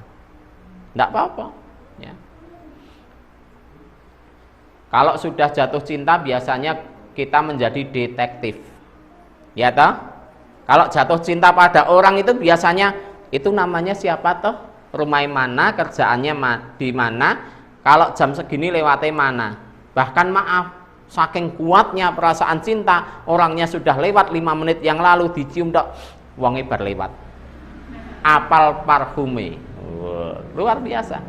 Enggak apa-apa, ya. Kalau sudah jatuh cinta biasanya kita menjadi detektif. Ya toh? Kalau jatuh cinta pada orang itu biasanya itu namanya siapa toh? Rumah mana, kerjaannya di mana? Kalau jam segini lewatnya mana? Bahkan maaf, saking kuatnya perasaan cinta, orangnya sudah lewat 5 menit yang lalu dicium dok. Wonge bar lewat. apal parfume. Luar biasa.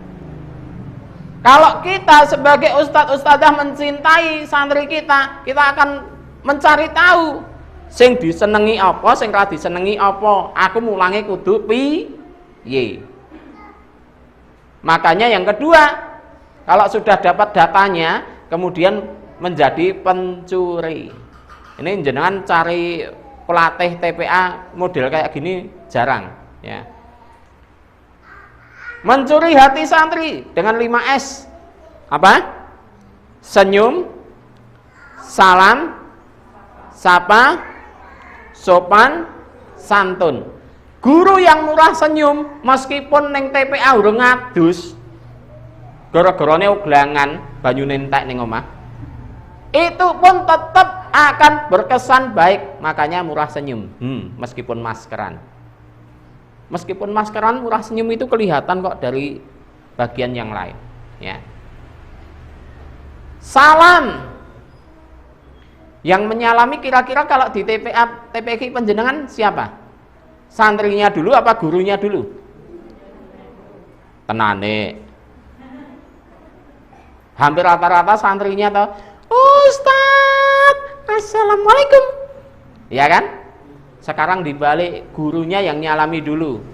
Kalau kita sebagai ustadz-ustadzah mencintai santri kita akan mencari tahu sing disenengi apa, sing ra disenengi apa. Aku mulangi kudu piye. Makanya yang kedua, kalau sudah dapat datanya, kemudian menjadi pencuri. Ini jenengan cari pelatih TPA model kayak gini jarang, ya. Mencuri hati santri dengan 5S. Apa? Senyum, salam, sapa, sopan, santun. Guru yang murah senyum meskipun neng TPA urung ngadus, gara-garane uglangan banyu nentek ning omah, itu pun tetap akan berkesan baik. Makanya murah senyum, meskipun maskeran. Meskipun maskeran, murah senyum itu kelihatan kok dari bagian yang lain, ya. Salam. Yang menyalami kira-kira kalau di TPK panjenengan siapa? Santrinya dulu apa gurunya dulu? Tenane. Hampir rata-rata santrinya toh, Ustadz, assalamualaikum. Ya kan? Sekarang dibalik, gurunya yang nyalami dulu.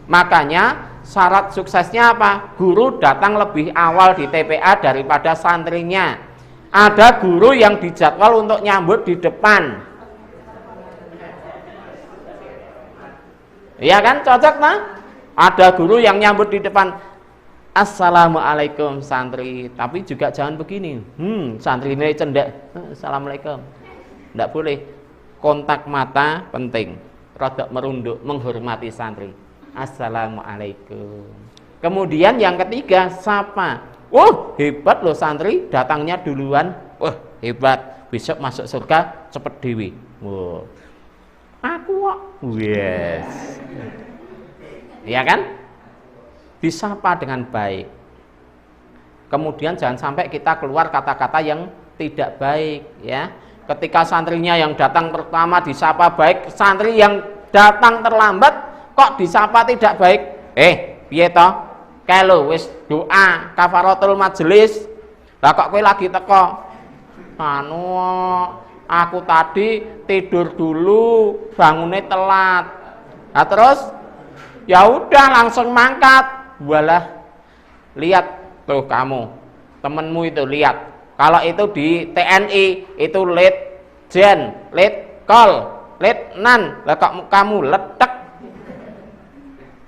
Makanya syarat suksesnya apa? Guru datang lebih awal di TPA daripada santrinya. Ada guru yang dijadwal untuk nyambut di depan. Iya kan? Cocok nah? Ada guru yang nyambut di depan. Assalamualaikum santri. Tapi juga jangan begini. Santri ini cendek. Assalamualaikum. Tidak boleh. Kontak mata penting. Rodok merunduk menghormati santri. Assalamualaikum. Kemudian yang ketiga, sapa. Hebat loh santri, datangnya duluan. Hebat. Besok masuk surga cepet dewi. Aku kok. Yes. Ya kan? Disapa dengan baik. Kemudian jangan sampai kita keluar kata-kata yang tidak baik, ya. Ketika santrinya yang datang pertama disapa baik, santri yang datang terlambat kok disapa tidak baik. Piye toh? Kalau wis doa kafaratul majelis, lah kok kowe lagi teko? Aku tadi tidur dulu, bangunnya telat. Nah terus ya udah langsung mangkat. Walah, lihat tuh kamu, temenmu itu lihat. Kalau itu di TNI itu letjen, letkol, letnan, lah kok kamu letek.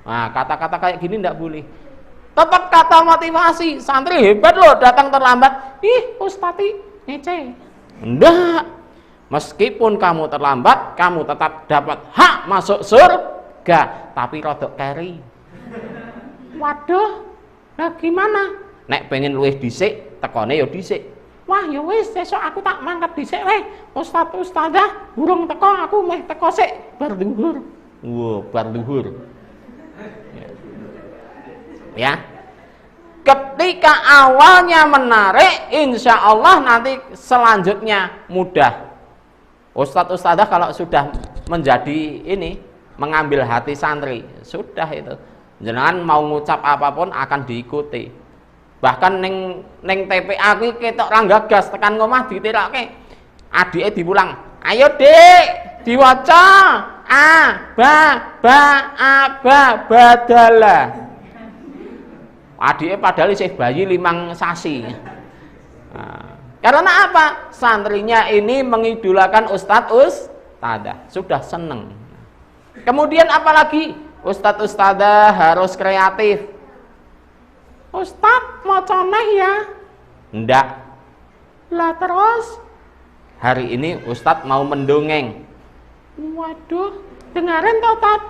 Nah, kata-kata kayak gini enggak boleh. Tetap kata motivasi, santri hebat loh datang terlambat. Ustadz ngece. Enggak. Meskipun kamu terlambat, kamu tetap dapat hak masuk surga, tapi rodok keri. Waduh, nah gimana? Nek pengen luwih dhisik, tekone ya dhisik. Wah ya wis, sesuk aku tak mangkat dhisik weh. Ustadzah burung teko, aku meh teko sik bar zuhur. Bar zuhur. Ya. Ketika awalnya menarik, insya Allah nanti selanjutnya mudah. Ustadz-ustadzah kalau sudah menjadi ini, mengambil hati santri, sudah itu. Jangan mau ngucap apapun akan diikuti. Bahkan neng TPA kuwi ketok ra gagas tekan ngomah ditirake. Adike dipulang. Ayo, Dik, diwaca. Badala. Adike padahal isih bayi 5 sasi. Karena apa? Santrinya ini mengidolakan ustadzah, sudah seneng. Kemudian apalagi? Ustadz-ustadzah harus kreatif. Ustadz mau coneh ya? Enggak. Lah terus? Hari ini Ustadz mau mendongeng. Waduh, dengerin toh Tad?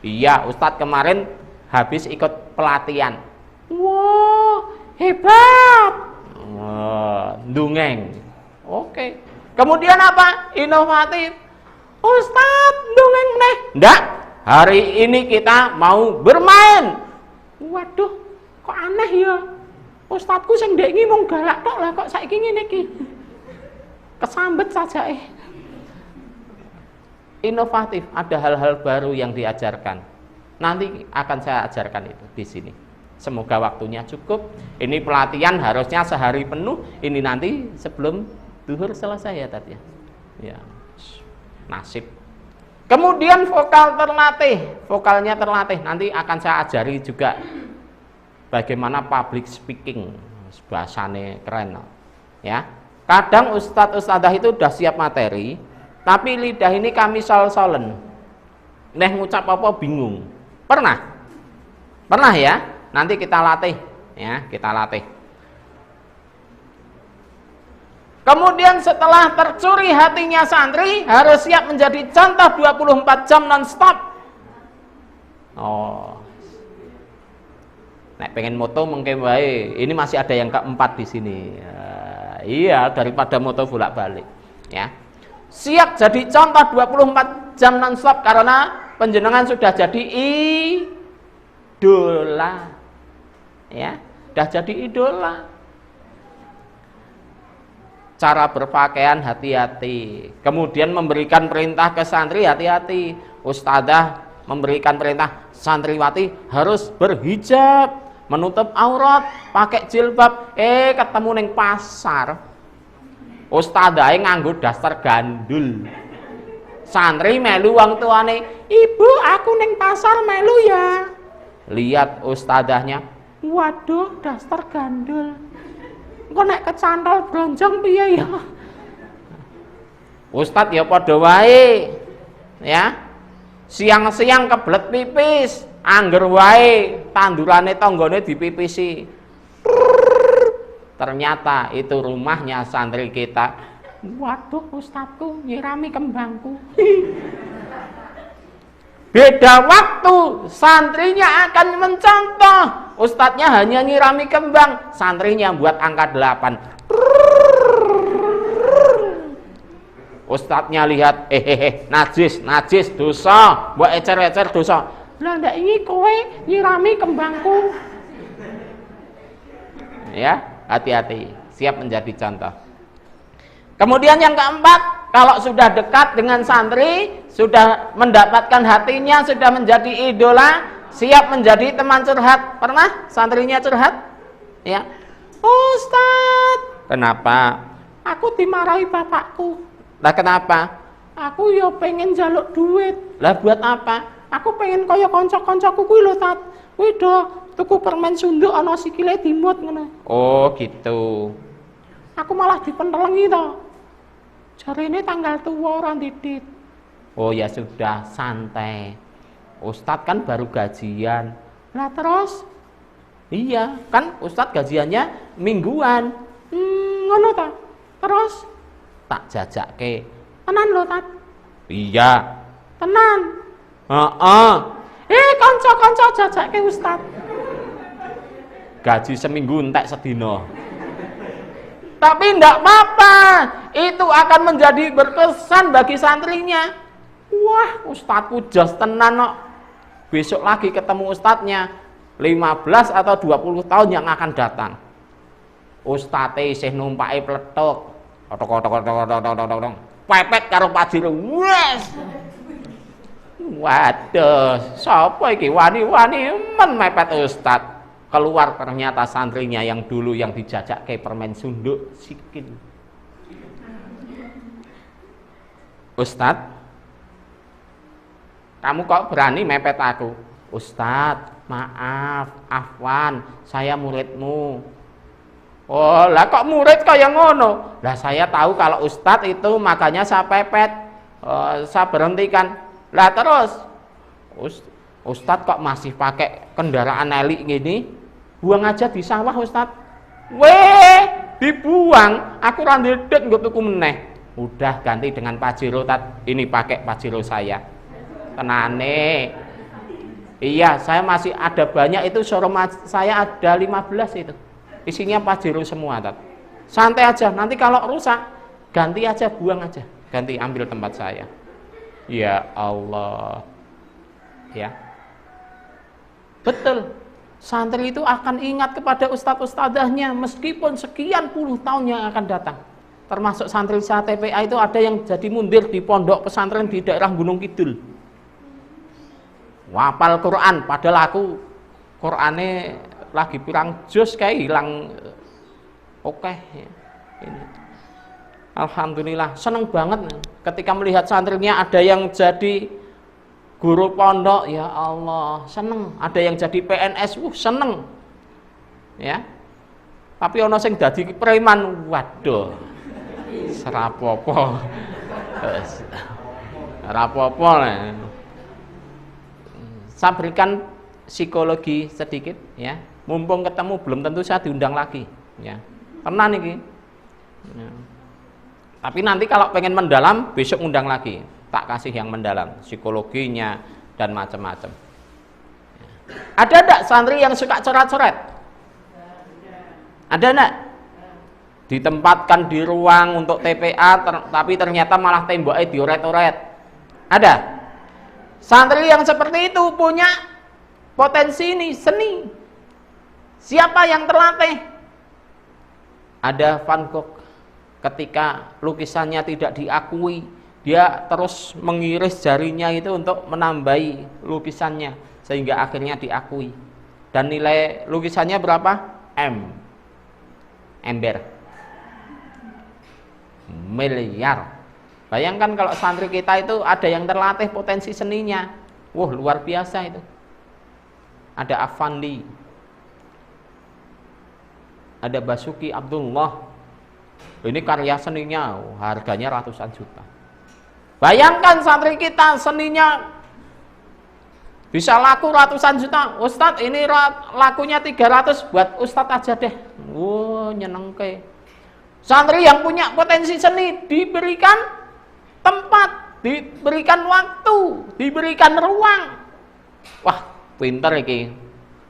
Iya, Ustadz kemarin habis ikut pelatihan. Wow, hebat. Dongeng. Oke. Kemudian apa? Inovatif. Ustadz dongeng nih. Enggak. Hari ini kita mau bermain. Waduh, kok aneh ya? Ustadku sing ndek iki mung galak tok lah kok saiki ngene iki. Kesambet saja Inovatif, ada hal-hal baru yang diajarkan. Nanti akan saya ajarkan itu di sini. Semoga waktunya cukup. Ini pelatihan harusnya sehari penuh. Ini nanti sebelum duhur selesai ya tadi ya. Ya, nasib. Kemudian vokal terlatih, vokalnya terlatih. Nanti akan saya ajari juga bagaimana public speaking, bahasane keren. Ya, kadang ustadz-ustadzah itu udah siap materi, tapi lidah ini kami sol-solen. Neh ngucap apa bingung. Pernah ya? Nanti kita latih, ya, kita latih. Kemudian setelah tercuri hatinya santri, harus siap menjadi contoh 24 jam non-stop. Oh. Nek pengen moto mungkin wae. Ini masih ada yang keempat di sini. Iya, daripada moto bolak-balik, ya. Siap jadi contoh 24 jam non-stop karena panjenengan sudah jadi idola. Ya, sudah jadi idola. Cara berpakaian hati-hati. Kemudian memberikan perintah ke santri hati-hati. Ustadzah memberikan perintah santriwati harus berhijab, menutup aurat, pakai jilbab. Ketemu neng pasar. Ustadzah nganggo daster gandul. Santri melu wong tuane, "Ibu, aku neng pasar melu ya." Lihat ustadzahnya, waduh, daster gandul. Kok nek kecantol bronjong piye ya? Ustadz ya padha wae. Ya. Siang-siang kebelet pipis, angger wae tandurane tanggane dipipisi. Ternyata itu rumahnya santri kita. Waduh, ustadzku nyirami kembangku. Beda waktu, santrinya akan mencontoh. Ustadznya hanya nyirami kembang, santrinya buat angka 8. Ustadznya lihat, najis dosa, buat ecer-ecer dosa. Lah ndak ini kowe nyirami kembangku. Ya, hati-hati, siap menjadi contoh. Kemudian yang keempat, kalau sudah dekat dengan santri, sudah mendapatkan hatinya, sudah menjadi idola, siap menjadi teman curhat. Pernah santrinya curhat? Ya. Ustadz, kenapa? Aku dimarahi bapakku. Lah kenapa? Aku yo pengen jaluk duit. Lah buat apa? Aku pengen kaya kanca-kancaku kuwi lho, Tat. Kuwi do tuku permen sunduk ana sikile dimut ngono. Oh, gitu. Aku malah dipentelengi to. Jarine tanggal tua ora didit. Oh ya sudah, santai. Ustadz kan baru gajian. Lah terus? Iya, kan Ustadz gajiannya mingguan. Ngono ta? Terus tak jajake. Tenan lho, Tat? Iya. Tenan. Heeh. Kanca-kanca jajake Ustadz. Gaji seminggu entek sedina. Tapi enggak apa-apa, itu akan menjadi berkesan bagi santrinya. Wah, ustadzku jos tenan kok. Besok lagi ketemu ustadznya, 15 atau 20 tahun yang akan datang. Ustadze isih numpake pletok. Tok. Pepet karo pajero. Wes. Waduh, sapa iki wani-wani men mepet ustadz. Keluar ternyata santrinya yang dulu yang dijajak ke permen sunduk sikil. Ustadz, kamu kok berani mepet aku? Ustadz, maaf, afwan, saya muridmu. Oh, lah kok murid kaya ngono? Lah saya tahu kalau ustadz itu makanya saya pepet, saya berhentikan. Lah terus, ustadz kok masih pakai kendaraan elik gini? Buang aja di sawah ustadz. Weh, dibuang. Aku randedet nggo tuku meneh. Udah ganti dengan pajero tat. Ini pakai pajero saya. Tenane. Iya, saya masih ada banyak itu showroom saya ada 15 itu. Isinya pajero semua tat. Santai aja. Nanti kalau rusak ganti aja, buang aja. Ganti ambil tempat saya. Ya Allah. Ya. Betul. Santri itu akan ingat kepada ustadz-ustadzahnya meskipun sekian puluh tahun yang akan datang. Termasuk santri TPA itu ada yang jadi mundir di pondok pesantren di daerah Gunung Kidul. Wapal Quran, padahal aku Qurane lagi pirang juz kayak hilang. Oke, ini. Alhamdulillah, seneng banget ketika melihat santrinya ada yang jadi guru pondok, ya Allah, seneng. Ada yang jadi PNS, seneng. Ya. Tapi ono sing dadi preman, waduh. Serapopo. Rapopo lah. Saya berikan psikologi sedikit ya. Mumpung ketemu belum tentu saya diundang lagi ya. Tenan iki. Ya. Tapi nanti kalau pengen mendalam besok undang lagi. Tak kasih yang mendalam, psikologinya dan macam-macam. Ya. Ada enggak santri yang suka coret-coret? Ada enggak? Ditempatkan di ruang untuk TPA tapi ternyata malah temboknya dioret-oret. Ada? Santri yang seperti itu punya potensi ini, seni. Siapa yang terlatih? Ada Van Gogh. Ketika lukisannya tidak diakui, dia terus mengiris jarinya itu untuk menambahi lukisannya sehingga akhirnya diakui. Dan nilai lukisannya berapa? Ember. Miliar. Bayangkan kalau santri kita itu ada yang terlatih potensi seninya. Wah, luar biasa itu. Ada Afandi. Ada Basuki Abdullah. Ini karya seninya, harganya ratusan juta. Bayangkan santri kita seninya bisa laku ratusan juta. Ustadz, ini lakunya 300, buat Ustadz aja deh. Wow, nyenengke. Santri yang punya potensi seni diberikan tempat, diberikan waktu, diberikan ruang. Wah, pinter iki.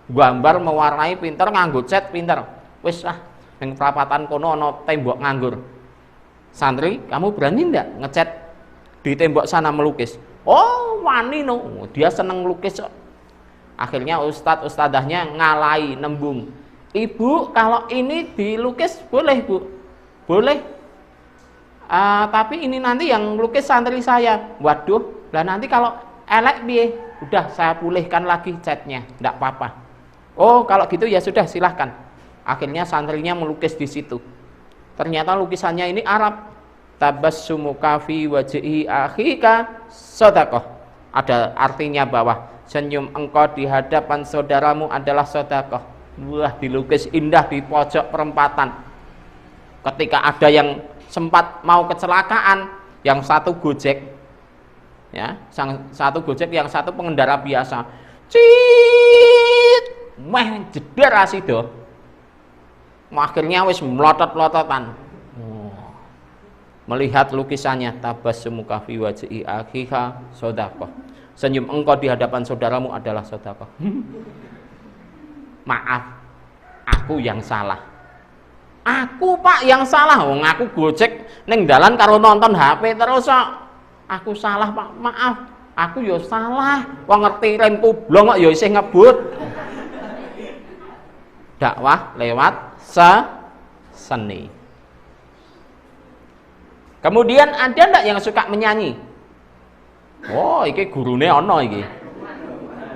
Gambar mewarnai pinter, nganggo cat pinter. Wis lah, ning perapatan kono ana tembok nganggur. Santri, kamu berani ndak ngecat di tembok sana melukis? Oh, wani no. Dia seneng melukis. Akhirnya ustadzahnya ngalai nembung. Ibu, kalau ini dilukis boleh, Bu? Boleh. Tapi ini nanti yang lukis santri saya. Waduh, lah nanti kalau elek piye? Udah saya pulihkan lagi catnya, enggak apa-apa. Oh, kalau gitu ya sudah, silahkan. Akhirnya santrinya melukis di situ. Ternyata lukisannya ini Arab. Tabassumuka fi wajhi akhika shadaqah. Ada artinya bahwa senyum engkau di hadapan saudaramu adalah sedekah. Wah, dilukis indah di pojok perempatan. Ketika ada yang sempat mau kecelakaan, yang satu gojek, ya, satu gojek, yang satu pengendara biasa, cit, jeder asido. Akhirnya wis melotot-melototan. Melihat lukisannya, tabassumuka fi wajhi akhika shadaqah. Senyum engkau di hadapan saudaramu adalah sedekah. Maaf, aku yang salah. Aku Pak yang salah. Wong aku gojek ning dalan karo nonton HP terus kok. Aku salah Pak, maaf. Aku ya salah. Wong ngerti rem kublong kok ya isih ngebut. Dakwah lewat seni. Kemudian ada ndak yang suka menyanyi? Oh, iki gurune ana iki.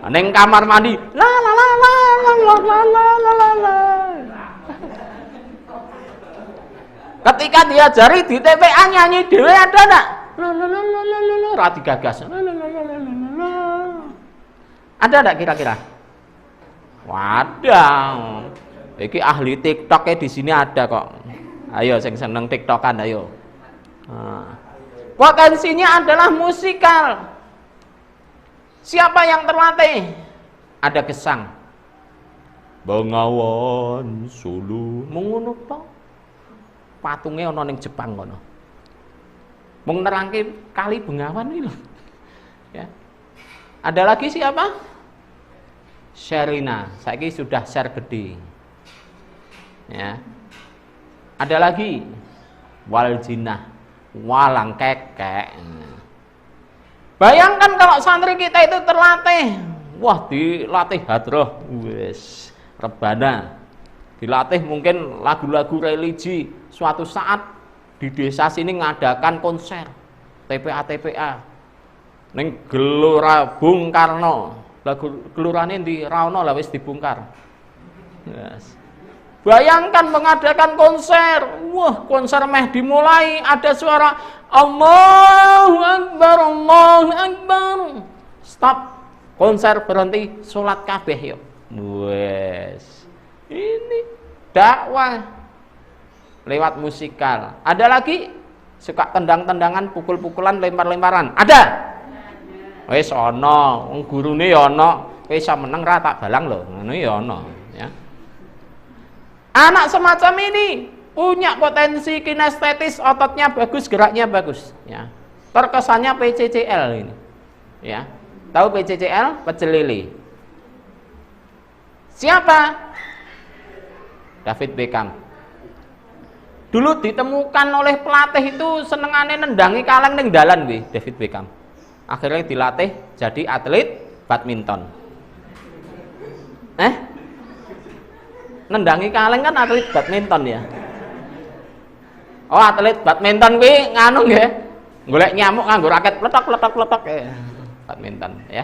Ning kamar mandi, la la la la la la la la la la. Ketika dia jari di TPA nyanyi dhewe ada ndak? La la la la la la, ra digagas. La la la la la la. Ada ndak kira-kira? Wadah. Iki ahli TikTok di sini ada kok. Ayo sing seneng TikTokan ayo. Potensinya adalah musikal. Siapa yang terlatih? Ada gesang. Bengawan Solo mengono to. Patunge ana ning Jepang kono. Mung nerangke kali Bengawan iki lho. Ya. Ada lagi siapa? Sherina. Saiki sudah share gede. Ya. Ada lagi Waljinah, walang kekek. Bayangkan kalau santri kita itu terlatih. Wah, dilatih hadroh, wes rebana. Dilatih mungkin lagu-lagu religi. Suatu saat di desa sini ngadakan konser TPA ning Gelora Bung Karno. Lagu kelurane di Raono lah wis dibongkar. Yes. Bayangkan mengadakan konser. Wah, konser meh dimulai ada suara Allahu Akbar, Allahu Akbar. Stop. Konser berhenti, salat kabeh yo. Wes. Ini dakwah lewat musikal. Ada lagi suka tendang-tendangan, pukul-pukulan, lempar-lemparan. Ada. Wis ana, wong gurune ya ana. Kowe iso meneng ra tak balang lho. Ngono ya ana, ya. Anak semacam ini punya potensi kinestetis, ototnya bagus, geraknya bagus, ya. Terkesannya PCCL ini. Ya. Tahu PCCL? Pecel lele. Siapa? David Beckham. Dulu ditemukan oleh pelatih itu senengane nendangi kaleng ning dalan kuwi, David Beckham. Akhirnya dilatih jadi atlet badminton. Nendangi kaleng kan atlet badminton ya. Oh, atlet badminton kuwi nganu nggih. Golek nyamuk nganggo raket pletok-pletok-pletok badminton ya.